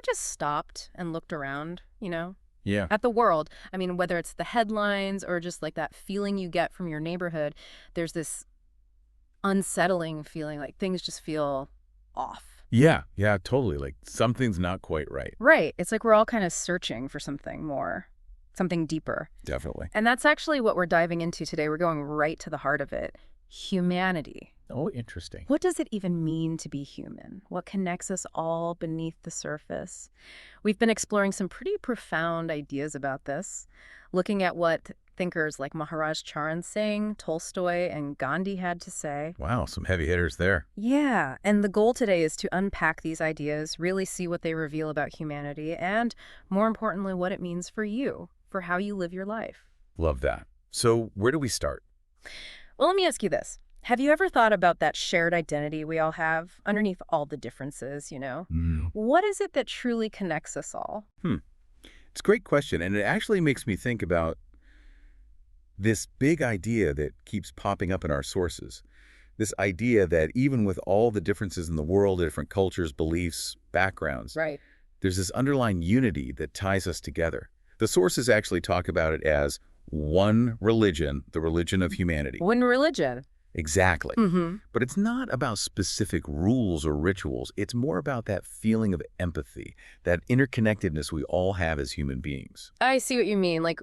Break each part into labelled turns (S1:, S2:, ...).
S1: just stopped and looked around,
S2: Yeah.
S1: at the world, I mean, whether it's the headlines or just like that feeling you get from your neighborhood, there's this unsettling feeling, like things just feel off.
S2: Yeah, yeah, totally. Like something's not quite right.
S1: Right. It's like we're all kind of searching for something more, something deeper.
S2: Definitely.
S1: And that's actually what we're diving into today. We're going right to the heart of it. Humanity.
S2: Oh, interesting.
S1: What does it even mean to be human? What connects us all beneath the surface? We've been exploring some pretty profound ideas about this, looking at what thinkers like Maharaj Charan Singh, Tolstoy, and Gandhi had to say.
S2: Wow, some heavy hitters there.
S1: Yeah, and the goal today is to unpack these ideas, really see what they reveal about humanity, and more importantly, what it means for you, for how you live your life.
S2: Love that. So where do we start?
S1: Well, let me ask you this. Have you ever thought about that shared identity we all have underneath all the differences?
S2: Mm.
S1: What is it that truly connects us all?
S2: It's a great question, and it actually makes me think about this big idea that keeps popping up in our sources. This idea that even with all the differences in the world, different cultures, beliefs, backgrounds,
S1: Right.
S2: there's this underlying unity that ties us together. The sources actually talk about it as one religion, the religion of humanity.
S1: One religion.
S2: Exactly.
S1: Mm-hmm.
S2: But it's not about specific rules or rituals. It's more about that feeling of empathy, that interconnectedness we all have as human beings.
S1: I see what you mean. Like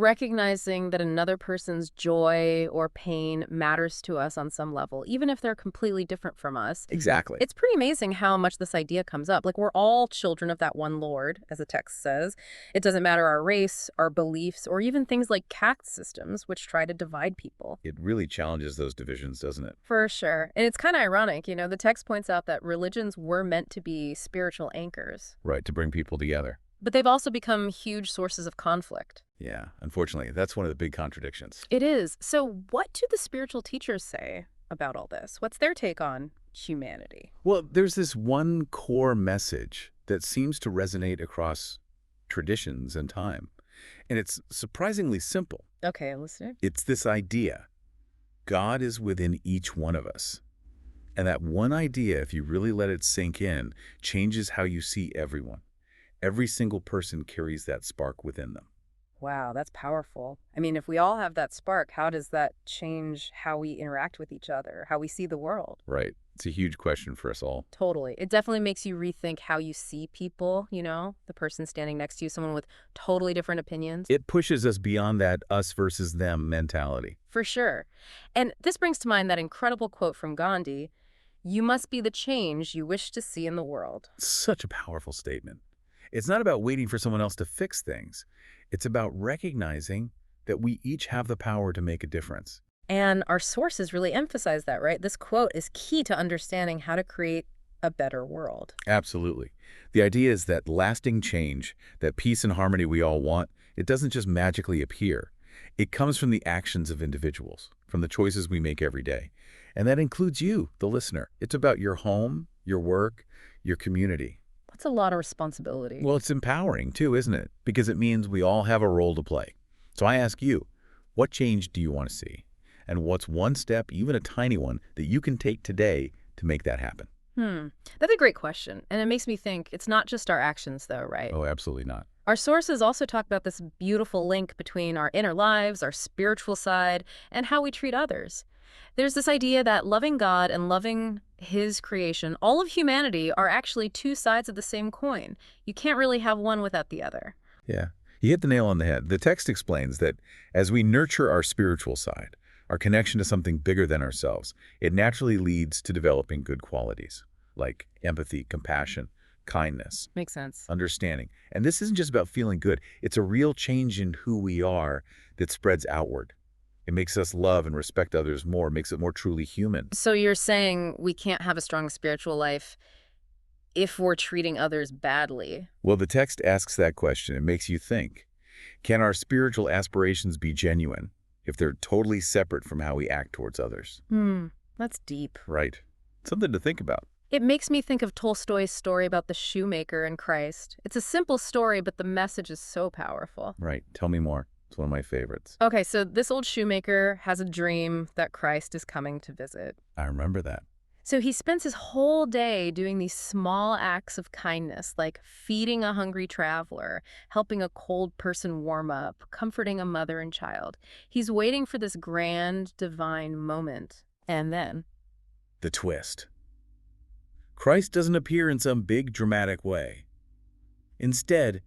S1: recognizing that another person's joy or pain matters to us on some level, even if they're completely different from us.
S2: Exactly.
S1: It's pretty amazing how much this idea comes up. Like we're all children of that one Lord, as the text says. It doesn't matter our race, our beliefs, or even things like caste systems, which try to divide people.
S2: It really challenges those divisions, doesn't it?
S1: For sure. And it's kind of ironic, the text points out that religions were meant to be spiritual anchors,
S2: Right, to bring people together.
S1: but they've also become huge sources of conflict.
S2: Yeah, unfortunately, that's one of the big contradictions.
S1: It is. So what do the spiritual teachers say about all this? What's their take on humanity?
S2: Well, there's this one core message that seems to resonate across traditions and time, and it's surprisingly simple.
S1: Okay, I'm listening.
S2: It's this idea: God is within each one of us. And that one idea, if you really let it sink in, changes how you see everyone. Every single person carries that spark within them.
S1: Wow, that's powerful. I mean, if we all have that spark, how does that change how we interact with each other, how we see the world?
S2: Right. It's a huge question for us all.
S1: Totally. It definitely makes you rethink how you see people, the person standing next to you, someone with totally different opinions.
S2: It pushes us beyond that us versus them mentality.
S1: For sure. And this brings to mind that incredible quote from Gandhi, "You must be the change you wish to see in the world."
S2: Such a powerful statement. It's not about waiting for someone else to fix things. It's about recognizing that we each have the power to make a difference.
S1: And our sources really emphasize that, right? This quote is key to understanding how to create a better world.
S2: Absolutely. The idea is that lasting change, that peace and harmony we all want, it doesn't just magically appear. It comes from the actions of individuals, from the choices we make every day. And that includes you, the listener. It's about your home, your work, your community.
S1: That's a lot of responsibility.
S2: Well, it's empowering too, isn't it? Because it means we all have a role to play. So I ask you, what change do you want to see? And what's one step, even a tiny one, that you can take today to make that happen?
S1: That's a great question. And it makes me think it's not just our actions, though, right?
S2: Oh, absolutely not.
S1: Our sources also talk about this beautiful link between our inner lives, our spiritual side, and how we treat others. There's this idea that loving God and loving His creation, all of humanity, are actually two sides of the same coin. You can't really have one without the other.
S2: Yeah, you hit the nail on the head. The text explains that as we nurture our spiritual side, our connection to something bigger than ourselves, it naturally leads to developing good qualities like empathy, compassion, kindness,
S1: Makes sense.
S2: understanding. And this isn't just about feeling good. It's a real change in who we are that spreads outward. It makes us love and respect others more, makes it more truly human.
S1: So you're saying we can't have a strong spiritual life if we're treating others badly?
S2: Well, the text asks that question. It makes you think. Can our spiritual aspirations be genuine if they're totally separate from how we act towards others?
S1: That's deep.
S2: Right. Something to think about.
S1: It makes me think of Tolstoy's story about the shoemaker and Christ. It's a simple story, but the message is so powerful.
S2: Right. Tell me more. It's one of my favorites.
S1: Okay, so this old shoemaker has a dream that Christ is coming to visit.
S2: I remember that.
S1: So he spends his whole day doing these small acts of kindness, like feeding a hungry traveler, helping a cold person warm up, comforting a mother and child. He's waiting for this grand, divine moment. And then,
S2: The twist. Christ doesn't appear in some big dramatic way. Instead,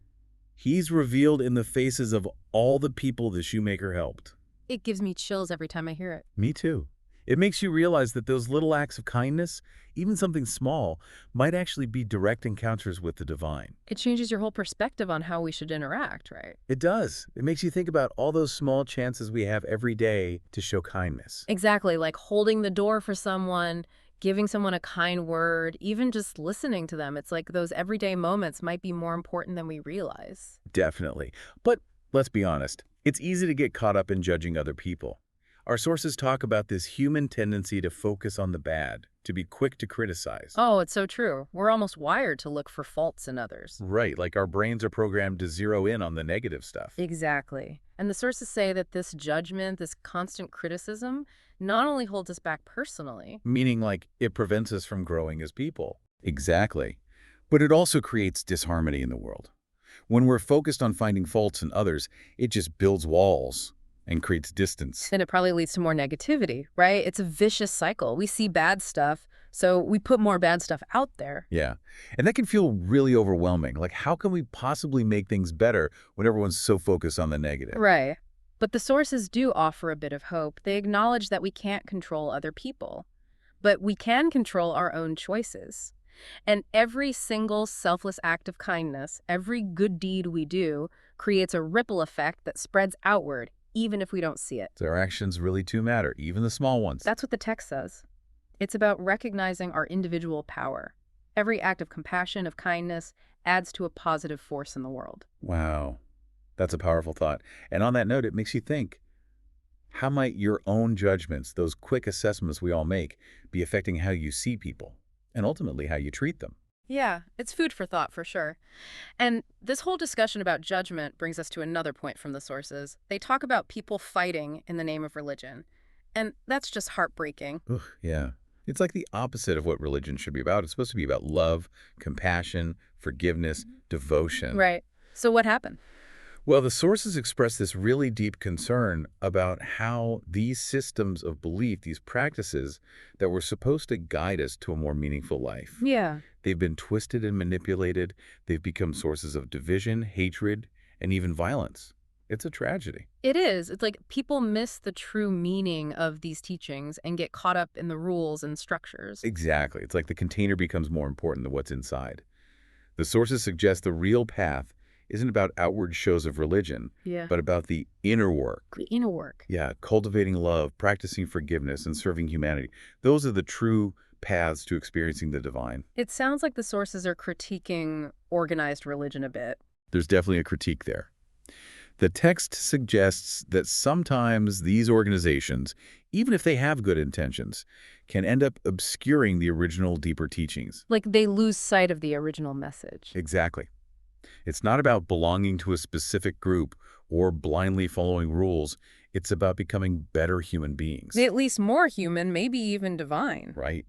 S2: he's revealed in the faces of all the people the shoemaker helped.
S1: it gives me chills every time I hear it.
S2: Me too. It makes you realize that those little acts of kindness, even something small, might actually be direct encounters with the divine.
S1: It changes your whole perspective on how we should interact, right?
S2: It does. It makes you think about all those small chances we have every day to show kindness.
S1: Exactly, like holding the door for someone, giving someone a kind word, even just listening to them. It's like those everyday moments might be more important than we realize.
S2: Definitely. But let's be honest, it's easy to get caught up in judging other people. Our sources talk about this human tendency to focus on the bad, to be quick to criticize.
S1: Oh, it's so true. We're almost wired to look for faults in others.
S2: Right, like our brains are programmed to zero in on the negative stuff.
S1: Exactly. And the sources say that this judgment, this constant criticism, not only holds us back personally.
S2: Meaning like it prevents us from growing as people. Exactly. But it also creates disharmony in the world. When we're focused on finding faults in others, it just builds walls and creates distance.
S1: Then it probably leads to more negativity, right? It's a vicious cycle. We see bad stuff, so we put more bad stuff out there.
S2: Yeah. And that can feel really overwhelming. Like, how can we possibly make things better when everyone's so focused on the negative?
S1: Right. But the sources do offer a bit of hope. They acknowledge that we can't control other people, but we can control our own choices. And every single selfless act of kindness, every good deed we do, creates a ripple effect that spreads outward, even if we don't see it.
S2: So our actions really do matter, even the small ones.
S1: That's what the text says. It's about recognizing our individual power. Every act of compassion, of kindness, adds to a positive force in the world.
S2: Wow. That's a powerful thought. And on that note, it makes you think, how might your own judgments, those quick assessments we all make, be affecting how you see people and ultimately how you treat them?
S1: Yeah, it's food for thought for sure. And this whole discussion about judgment brings us to another point from the sources. They talk about people fighting in the name of religion. And that's just heartbreaking.
S2: Ugh, yeah. It's like the opposite of what religion should be about. It's supposed to be about love, compassion, forgiveness, devotion.
S1: Right. So what happened?
S2: Well, the sources express this really deep concern about how these systems of belief, these practices that were supposed to guide us to a more meaningful life,
S1: Yeah.
S2: they've been twisted and manipulated. They've become sources of division, hatred, and even violence. It's a tragedy.
S1: It is. It's like people miss the true meaning of these teachings and get caught up in the rules and structures.
S2: Exactly. It's like the container becomes more important than what's inside. The sources suggest the real path isn't about outward shows of religion,
S1: Yeah.
S2: but about the inner work.
S1: The inner work.
S2: Yeah, cultivating love, practicing forgiveness, and serving humanity. Those are the true paths to experiencing the divine.
S1: It sounds like the sources are critiquing organized religion a bit.
S2: There's definitely a critique there. The text suggests that sometimes these organizations, even if they have good intentions, can end up obscuring the original deeper teachings.
S1: Like they lose sight of the original message.
S2: Exactly. It's not about belonging to a specific group or blindly following rules. It's about becoming better human beings.
S1: At least more human, maybe even divine.
S2: Right?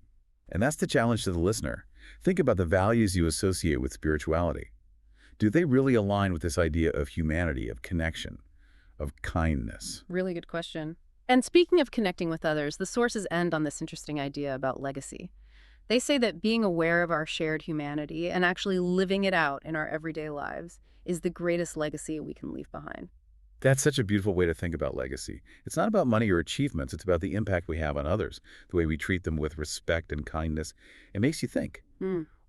S2: And that's the challenge to the listener. Think about the values you associate with spirituality. Do they really align with this idea of humanity, of connection, of kindness?
S1: Really good question. And speaking of connecting with others, the sources end on this interesting idea about legacy. They say that being aware of our shared humanity and actually living it out in our everyday lives is the greatest legacy we can leave behind.
S2: That's such a beautiful way to think about legacy. It's not about money or achievements. It's about the impact we have on others, the way we treat them with respect and kindness. It makes you think,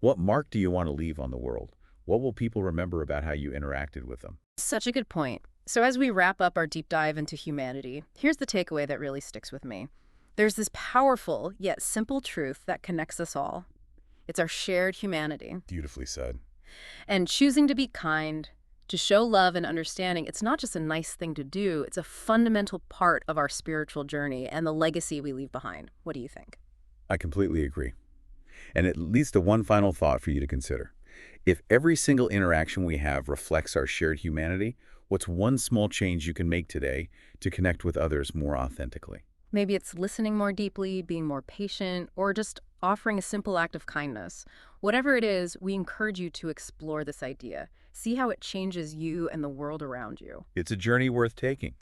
S2: what mark do you want to leave on the world? What will people remember about how you interacted with them?
S1: Such a good point. So as we wrap up our deep dive into humanity, here's the takeaway that really sticks with me. There's this powerful yet simple truth that connects us all. It's our shared humanity.
S2: Beautifully said.
S1: And choosing to be kind, to show love and understanding, it's not just a nice thing to do, it's a fundamental part of our spiritual journey and the legacy we leave behind. What do you think?
S2: I completely agree. And it leads to one final thought for you to consider. If every single interaction we have reflects our shared humanity, what's one small change you can make today to connect with others more authentically?
S1: Maybe it's listening more deeply, being more patient, or just offering a simple act of kindness. Whatever it is, we encourage you to explore this idea. See how it changes you and the world around you.
S2: It's a journey worth taking.